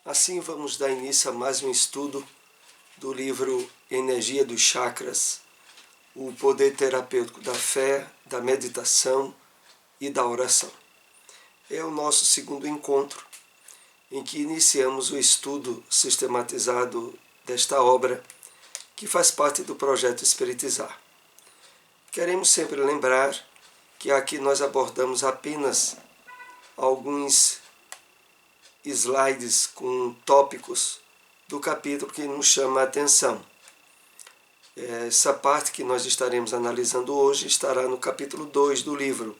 Assim vamos dar início a mais um estudo do livro Energia dos Chakras, o poder terapêutico da fé, da meditação e da oração. É o nosso segundo encontro em que iniciamos o estudo sistematizado desta obra, que faz parte do projeto Espiritizar. Queremos sempre lembrar que aqui nós abordamos apenas alguns slides com tópicos do capítulo que nos chama a atenção. Essa parte que nós estaremos analisando hoje estará no capítulo 2 do livro,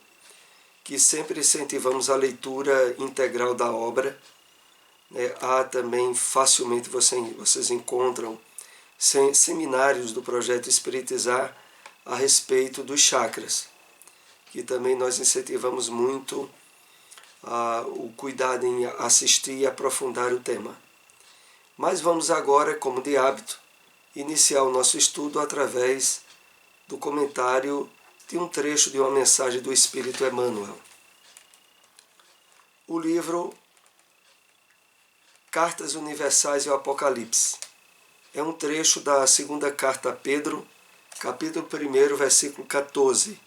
que sempre incentivamos a leitura integral da obra. Há também, facilmente vocês encontram seminários do projeto Espiritizar a respeito dos chakras, que também nós incentivamos muito o cuidado em assistir e aprofundar o tema. Mas vamos agora, como de hábito, iniciar o nosso estudo através do comentário de um trecho de uma mensagem do Espírito Emmanuel. O livro Cartas Universais e o Apocalipse é um trecho da segunda carta a Pedro, capítulo 1, versículo 14.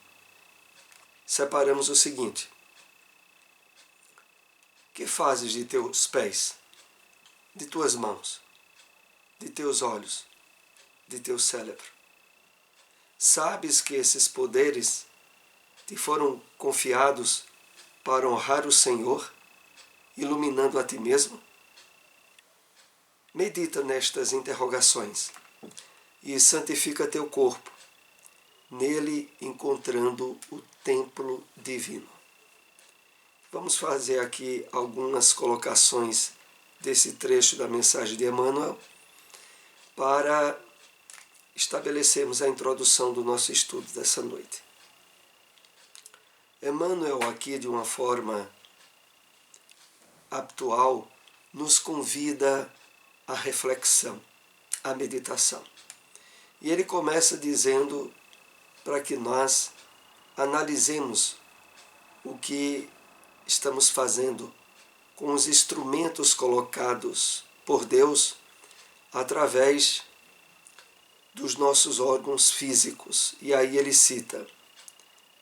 Separamos o seguinte: que fazes de teus pés, de tuas mãos, de teus olhos, de teu cérebro? Sabes que esses poderes te foram confiados para honrar o Senhor, iluminando a ti mesmo? Medita nestas interrogações e santifica teu corpo, nele encontrando o templo divino. Vamos fazer aqui algumas colocações desse trecho da mensagem de Emmanuel para estabelecermos a introdução do nosso estudo dessa noite. Emmanuel, aqui de uma forma habitual, nos convida à reflexão, à meditação. E ele começa dizendo para que nós analisemos o que estamos fazendo com os instrumentos colocados por Deus através dos nossos órgãos físicos. E aí ele cita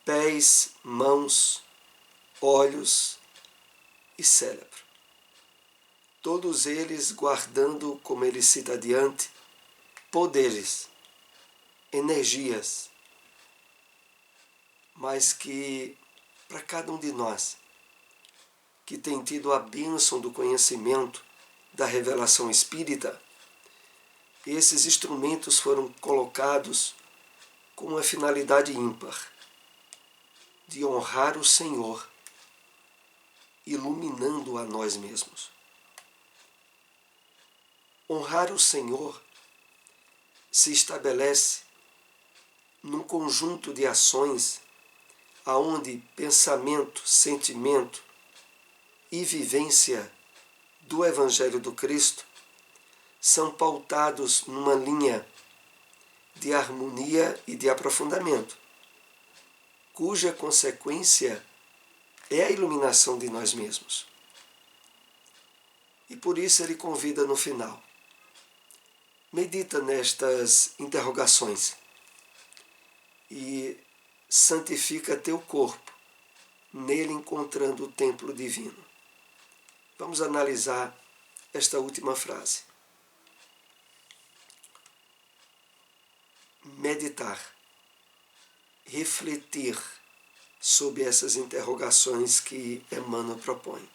pés, mãos, olhos e cérebro. Todos eles guardando, como ele cita adiante, poderes, energias, mas que para cada um de nós que tem tido a bênção do conhecimento da revelação espírita, esses instrumentos foram colocados com uma finalidade ímpar, de honrar o Senhor, iluminando a nós mesmos. Honrar o Senhor se estabelece num conjunto de ações aonde pensamento, sentimento e vivência do Evangelho do Cristo são pautados numa linha de harmonia e de aprofundamento, cuja consequência é a iluminação de nós mesmos. E por isso ele convida no final: medita nestas interrogações e santifica teu corpo, nele encontrando o templo divino. Vamos analisar esta última frase. Meditar, refletir sobre essas interrogações que Emmanuel propõe.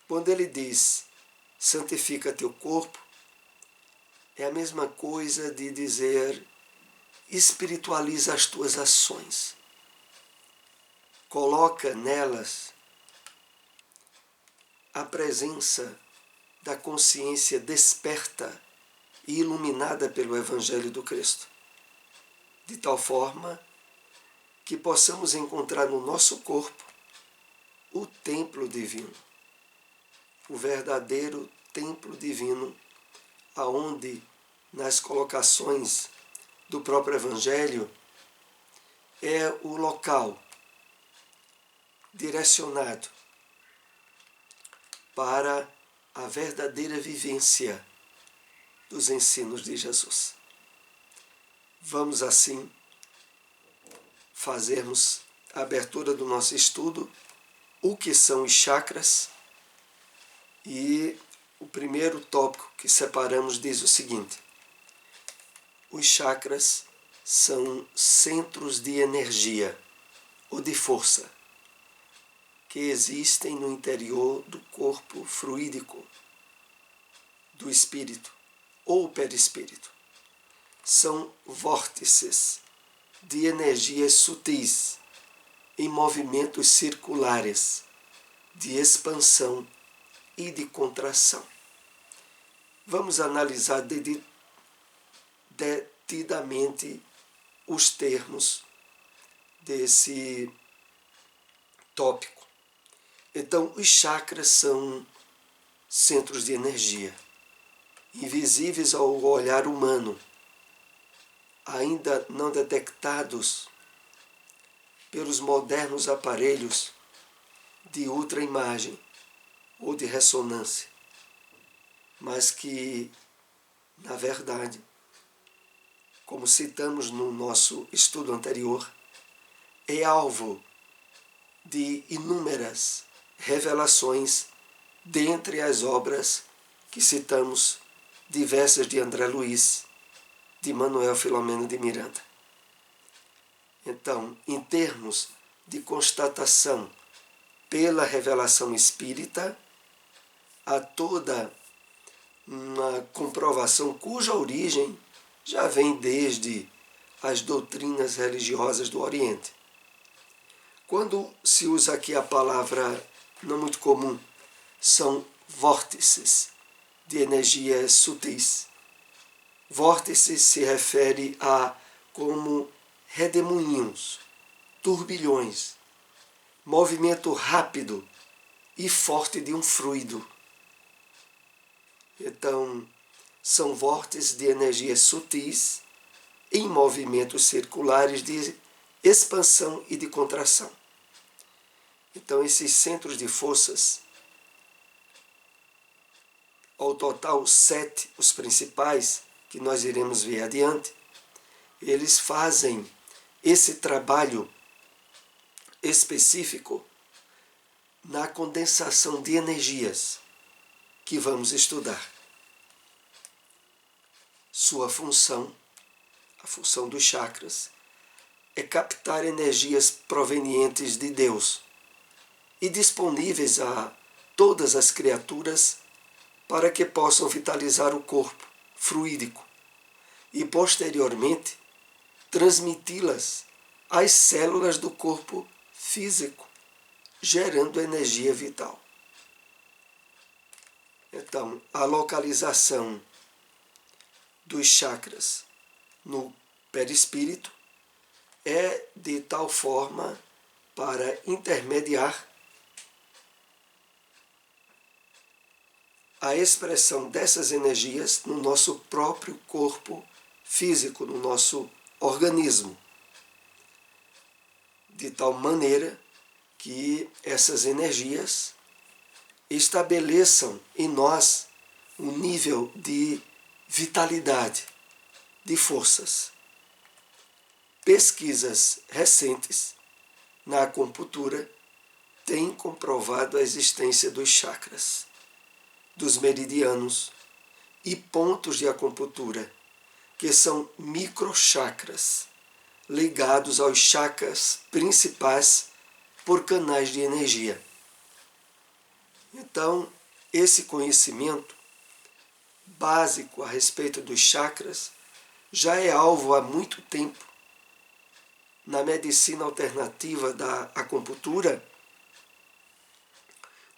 Quando ele diz santifica teu corpo, é a mesma coisa de dizer espiritualiza as tuas ações. Coloca nelas a presença da consciência desperta e iluminada pelo Evangelho do Cristo, de tal forma que possamos encontrar no nosso corpo o templo divino, o verdadeiro templo divino, aonde nas colocações do próprio Evangelho é o local direcionado para a verdadeira vivência dos ensinos de Jesus. Vamos assim fazermos a abertura do nosso estudo, o que são os chakras, e o primeiro tópico que separamos diz o seguinte: os chakras são centros de energia ou de força que existem no interior do corpo fluídico do espírito ou perispírito. São vórtices de energias sutis em movimentos circulares de expansão e de contração. Vamos analisar detidamente os termos desse tópico. Então, os chakras são centros de energia, invisíveis ao olhar humano, ainda não detectados pelos modernos aparelhos de ultraimagem ou de ressonância, mas que, na verdade, como citamos no nosso estudo anterior, é alvo de inúmeras revelações dentre as obras que citamos, diversas de André Luiz, de Manuel Filomeno de Miranda. Então, em termos de constatação pela revelação espírita, há toda uma comprovação cuja origem já vem desde as doutrinas religiosas do Oriente. Quando se usa aqui a palavra não muito comum, são vórtices de energias sutis. Vórtice se refere a como redemoinhos, turbilhões, movimento rápido e forte de um fluido. Então, são vórtices de energias sutis em movimentos circulares de expansão e de contração. Então, esses centros de forças, ao total 7, os principais, que nós iremos ver adiante, eles fazem esse trabalho específico na condensação de energias que vamos estudar. Sua função, a função dos chakras, é captar energias provenientes de Deus e disponíveis a todas as criaturas para que possam vitalizar o corpo fluídico e, posteriormente, transmiti-las às células do corpo físico, gerando energia vital. Então, a localização dos chakras no perispírito é de tal forma para intermediar a expressão dessas energias no nosso próprio corpo físico, no nosso organismo, de tal maneira que essas energias estabeleçam em nós um nível de vitalidade, de forças. Pesquisas recentes na acupuntura têm comprovado a existência dos chakras, dos meridianos e pontos de acupuntura, que são microchakras, ligados aos chakras principais por canais de energia. Então, esse conhecimento básico a respeito dos chakras já é alvo há muito tempo na medicina alternativa da acupuntura.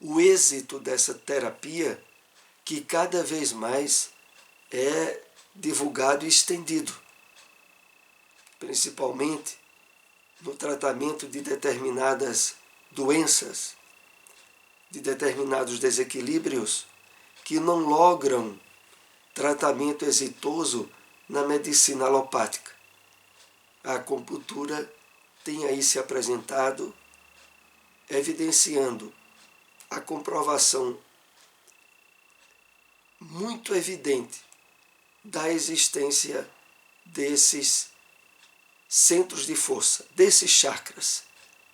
O êxito dessa terapia, que cada vez mais é divulgado e estendido, principalmente no tratamento de determinadas doenças, de determinados desequilíbrios que não logram tratamento exitoso na medicina alopática. A acupuntura tem aí se muito evidente da existência desses centros de força, desses chakras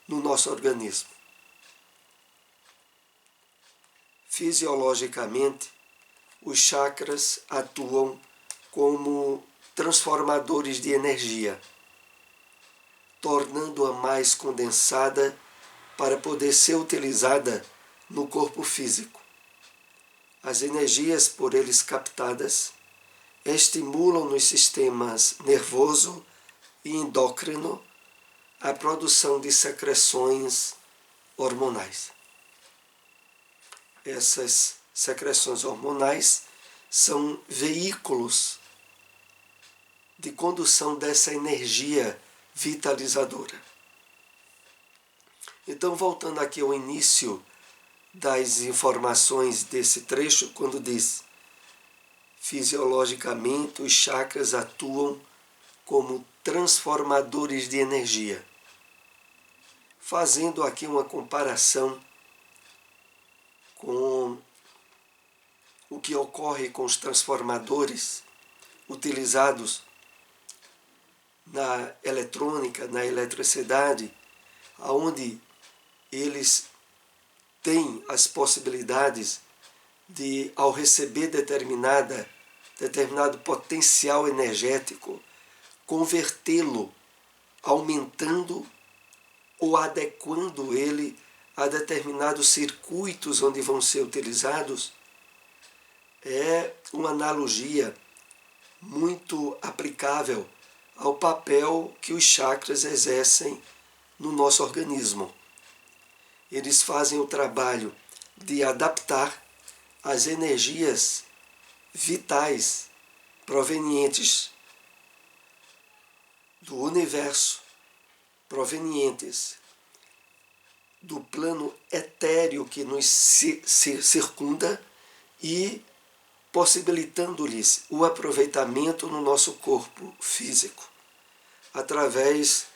no nosso organismo. Fisiologicamente, os chakras atuam como transformadores de energia, tornando-a mais condensada para poder ser utilizada no corpo físico. As energias por eles captadas estimulam nos sistemas nervoso e endócrino a produção de secreções hormonais. Essas secreções hormonais são veículos de condução dessa energia vitalizadora. Então, voltando aqui ao início das informações desse trecho, quando diz: fisiologicamente os chakras atuam como transformadores de energia. Fazendo aqui uma comparação com o que ocorre com os transformadores utilizados na eletrônica, na eletricidade, onde eles têm as possibilidades de, ao receber determinado potencial energético, convertê-lo, aumentando ou adequando ele a determinados circuitos onde vão ser utilizados. É uma analogia muito aplicável ao papel que os chakras exercem no nosso organismo. Eles fazem o trabalho de adaptar as energias vitais provenientes do universo, provenientes do plano etéreo que nos circunda e possibilitando-lhes o aproveitamento no nosso corpo físico, através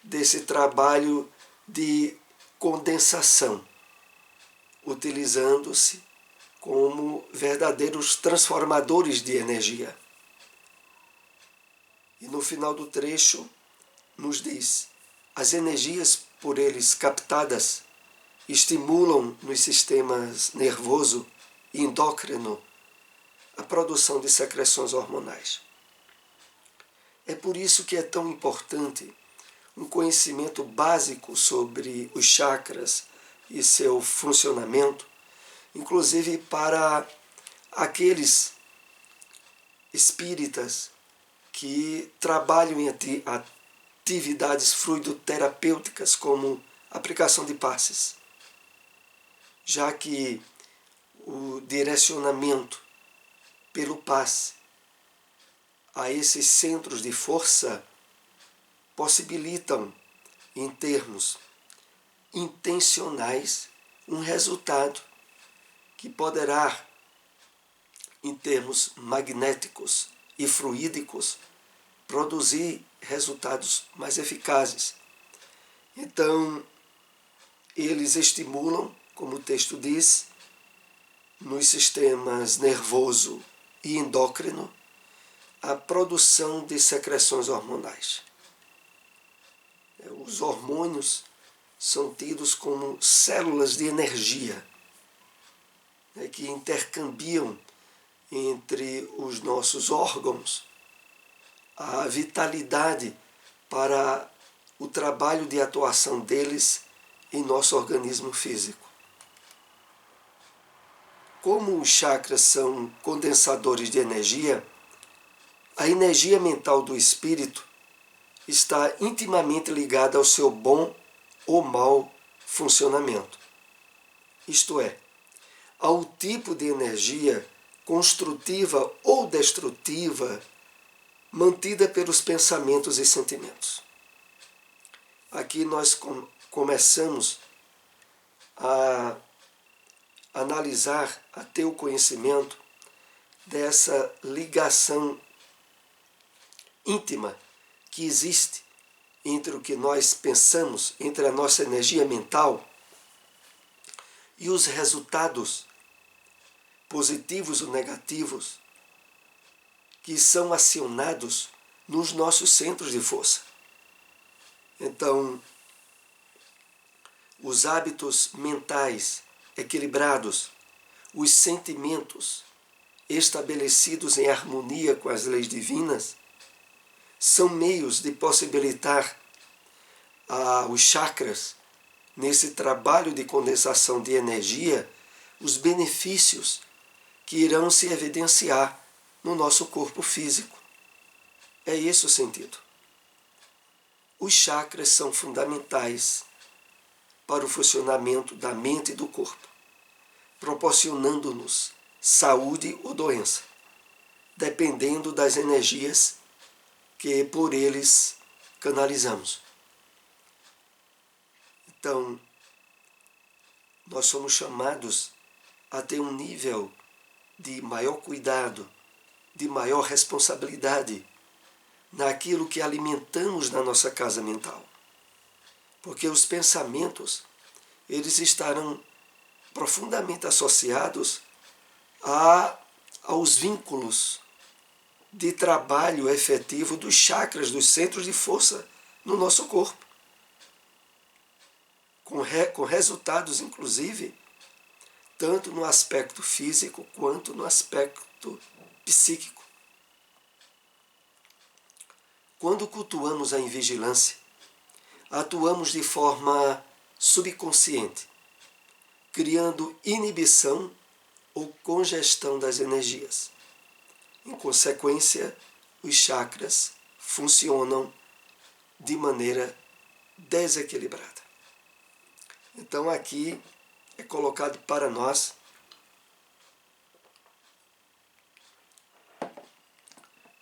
desse trabalho de condensação, utilizando-se como verdadeiros transformadores de energia. E no final do trecho nos diz: as energias por eles captadas estimulam nos sistemas nervoso e endócrino a produção de secreções hormonais. É por isso que é tão importante um conhecimento básico sobre os chakras e seu funcionamento, inclusive para aqueles espíritas que trabalham em atividades fluidoterapêuticas como aplicação de passes, já que o direcionamento pelo passe a esses centros de força possibilitam, em termos intencionais, um resultado que poderá, em termos magnéticos e fluídicos, produzir resultados mais eficazes. Então, eles estimulam, como o texto diz, nos sistemas nervoso e endócrino, a produção de secreções hormonais. Os hormônios são tidos como células de energia, que intercambiam entre os nossos órgãos a vitalidade para o trabalho de atuação deles em nosso organismo físico. Como os chakras são condensadores de energia, a energia mental do espírito está intimamente ligada ao seu bom ou mau funcionamento. Isto é, ao tipo de energia construtiva ou destrutiva mantida pelos pensamentos e sentimentos. Aqui nós começamos a analisar, a ter o conhecimento dessa ligação íntima que existe entre o que nós pensamos, entre a nossa energia mental e os resultados positivos ou negativos, que são acionados nos nossos centros de força. Então, os hábitos mentais equilibrados, os sentimentos estabelecidos em harmonia com as leis divinas, são meios de possibilitar aos chakras, nesse trabalho de condensação de energia, os benefícios que irão se evidenciar no nosso corpo físico. É esse o sentido. Os chakras são fundamentais para o funcionamento da mente e do corpo, proporcionando-nos saúde ou doença, dependendo das energias que por eles canalizamos. Então, nós somos chamados a ter um nível de maior cuidado, de maior responsabilidade naquilo que alimentamos na nossa casa mental. Porque os pensamentos, eles estarão profundamente associados aos vínculos de trabalho efetivo dos chakras, dos centros de força no nosso corpo. Com resultados, inclusive, tanto no aspecto físico quanto no aspecto psíquico. Quando cultuamos a invigilância, atuamos de forma subconsciente, criando inibição ou congestão das energias. Em consequência, os chakras funcionam de maneira desequilibrada. Então aqui é colocado para nós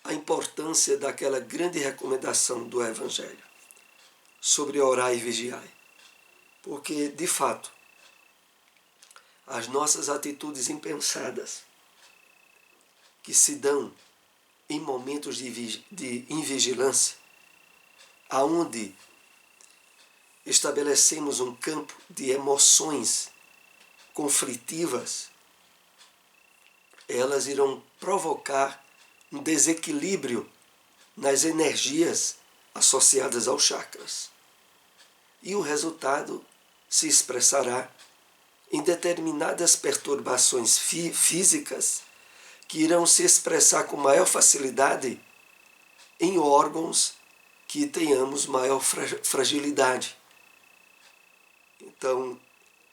a importância daquela grande recomendação do Evangelho sobre orar e vigiar. Porque, de fato, as nossas atitudes impensadas que se dão em momentos de invigilância, aonde estabelecemos um campo de emoções conflitivas, elas irão provocar um desequilíbrio nas energias associadas aos chakras. E o resultado se expressará em determinadas perturbações físicas que irão se expressar com maior facilidade em órgãos que tenhamos maior fragilidade. Então,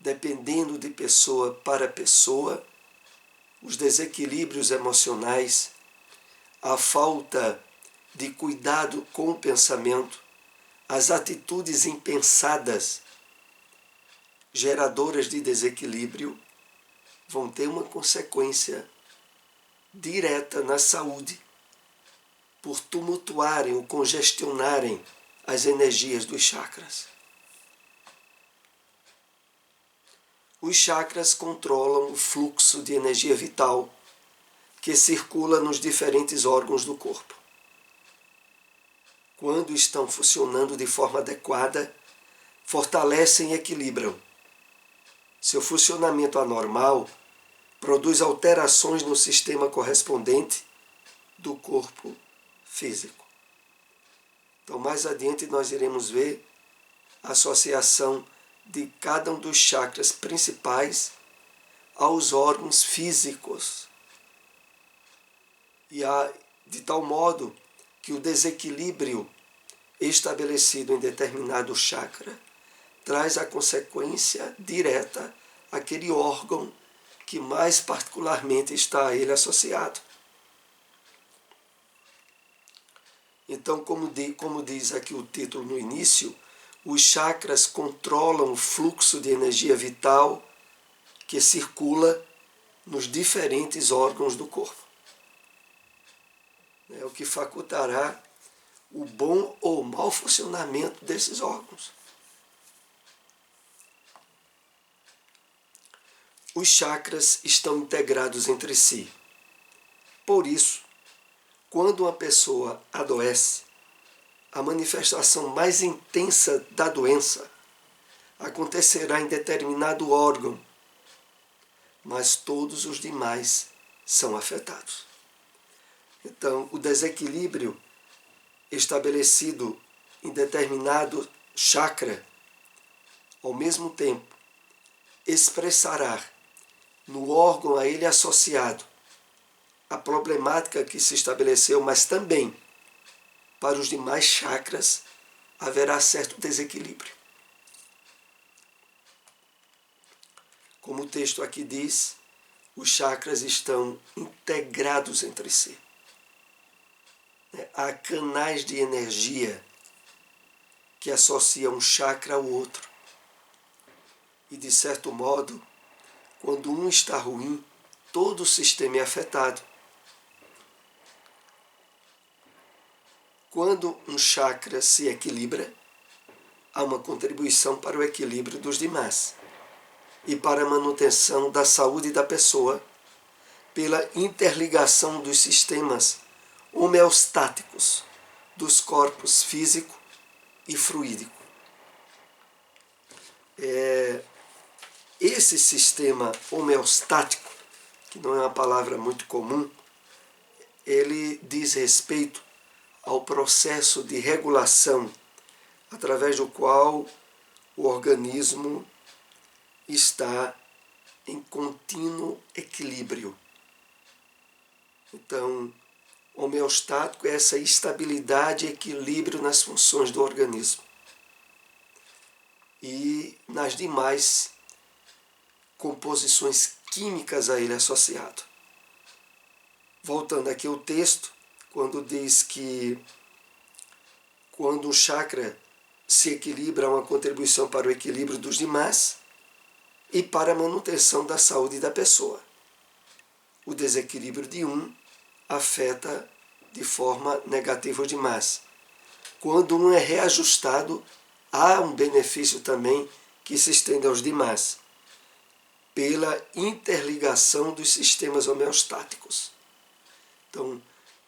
dependendo de pessoa para pessoa, os desequilíbrios emocionais, a falta de cuidado com o pensamento, as atitudes impensadas, geradoras de desequilíbrio, vão ter uma consequência direta na saúde, por tumultuarem ou congestionarem as energias dos chakras. Os chakras controlam o fluxo de energia vital que circula nos diferentes órgãos do corpo. Quando estão funcionando de forma adequada, fortalecem e equilibram. Seu funcionamento anormal produz alterações no sistema correspondente do corpo físico. Então, mais adiante nós iremos ver a associação de cada um dos chakras principais aos órgãos físicos. E de tal modo que o desequilíbrio estabelecido em determinado chakra traz a consequência direta àquele órgão que mais particularmente está a ele associado. Então, como diz aqui o título no início, os chakras controlam o fluxo de energia vital que circula nos diferentes órgãos do corpo. É o que facultará o bom ou mau funcionamento desses órgãos. Os chakras estão integrados entre si. Por isso, quando uma pessoa adoece, a manifestação mais intensa da doença acontecerá em determinado órgão, mas todos os demais são afetados. Então, o desequilíbrio estabelecido em determinado chakra, ao mesmo tempo, expressará no órgão a ele associado a problemática que se estabeleceu, mas também para os demais chakras haverá certo desequilíbrio. Como o texto aqui diz, os chakras estão integrados entre si. Há canais de energia que associam um chakra ao outro. E, de certo modo, quando um está ruim, todo o sistema é afetado. Quando um chakra se equilibra, há uma contribuição para o equilíbrio dos demais e para a manutenção da saúde da pessoa pela interligação dos sistemas homeostáticos dos corpos físico e fluídico. Esse sistema homeostático, que não é uma palavra muito comum, ele diz respeito ao processo de regulação através do qual o organismo está em contínuo equilíbrio. Então, homeostático é essa estabilidade e equilíbrio nas funções do organismo e nas demais composições químicas a ele associado. Voltando aqui ao texto, quando diz que quando um chakra se equilibra, há uma contribuição para o equilíbrio dos demais e para a manutenção da saúde da pessoa. O desequilíbrio de um afeta de forma negativa os demais. Quando um é reajustado, há um benefício também que se estende aos demais, pela interligação dos sistemas homeostáticos. Então,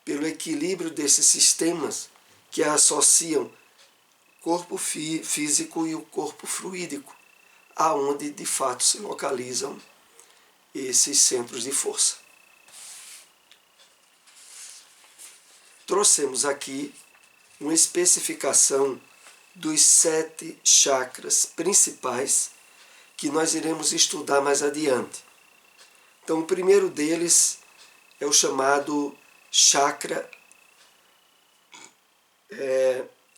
pelo equilíbrio desses sistemas que associam o corpo físico e o corpo fluídico, aonde de fato se localizam esses centros de força. Trouxemos aqui uma especificação dos 7 chakras principais que nós iremos estudar mais adiante. Então, o primeiro deles é o chamado chakra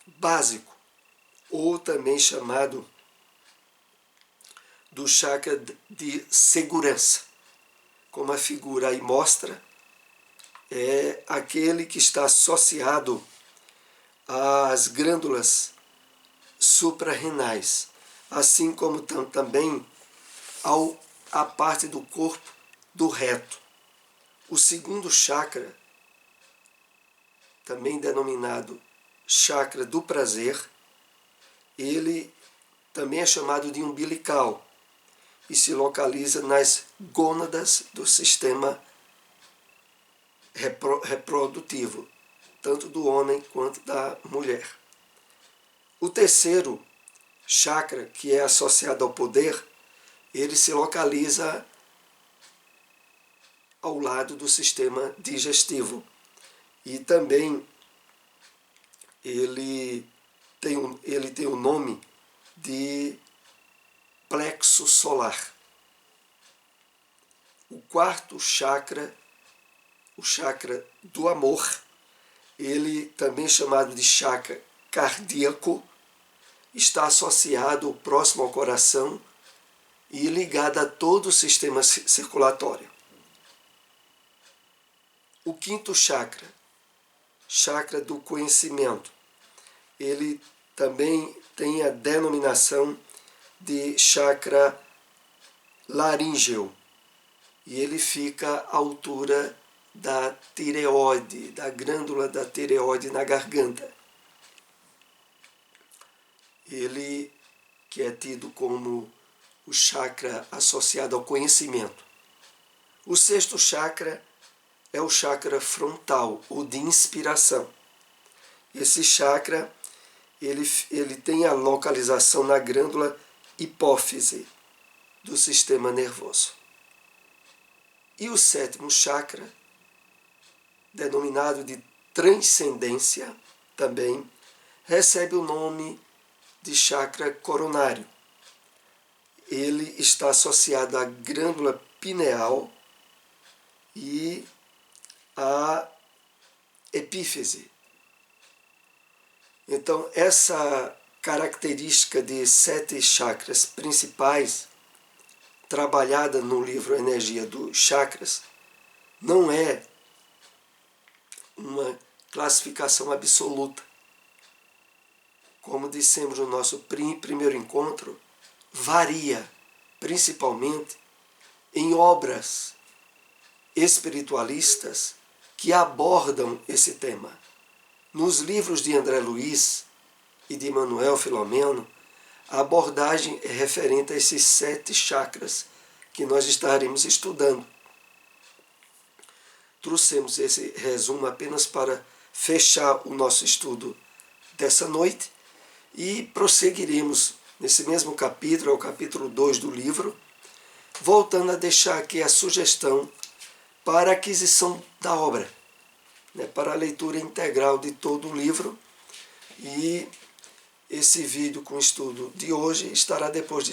básico, ou também chamado do chakra de segurança. Como a figura aí mostra, é aquele que está associado às glândulas suprarrenais, assim como também à parte do corpo do reto. O segundo chakra, também denominado chakra do prazer, ele também é chamado de umbilical e se localiza nas gônadas do sistema reprodutivo, tanto do homem quanto da mulher. O terceiro chakra, que é associado ao poder, ele se localiza ao lado do sistema digestivo. E também ele tem o nome de plexo solar. O quarto chakra, o chakra do amor, ele também chamado de chakra cardíaco, está associado próximo ao coração e ligado a todo o sistema circulatório. O quinto chakra, chakra do conhecimento, ele também tem a denominação de chakra laríngeo e ele fica à altura da tireoide, da glândula da tireoide na garganta. Ele que é tido como o chakra associado ao conhecimento. O sexto chakra é o chakra frontal, ou de inspiração. Esse chakra ele tem a localização na glândula hipófise do sistema nervoso. E o sétimo chakra, denominado de transcendência, também recebe o nome de chakra coronário. Ele está associado à glândula pineal e à epífise. Então, essa característica de 7 chakras principais, trabalhada no livro Energia dos Chakras, não é uma classificação absoluta. Como dissemos no nosso primeiro encontro, varia principalmente em obras espiritualistas que abordam esse tema. Nos livros de André Luiz e de Manuel Filomeno, a abordagem é referente a esses 7 chakras que nós estaremos estudando. Trouxemos esse resumo apenas para fechar o nosso estudo dessa noite e prosseguiremos nesse mesmo capítulo, é o capítulo 2 do livro, voltando a deixar aqui a sugestão para a aquisição da obra, para a leitura integral de todo o livro. E esse vídeo com o estudo de hoje estará depois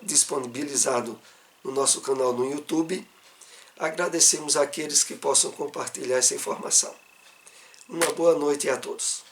disponibilizado no nosso canal no YouTube. Agradecemos àqueles que possam compartilhar essa informação. Uma boa noite a todos.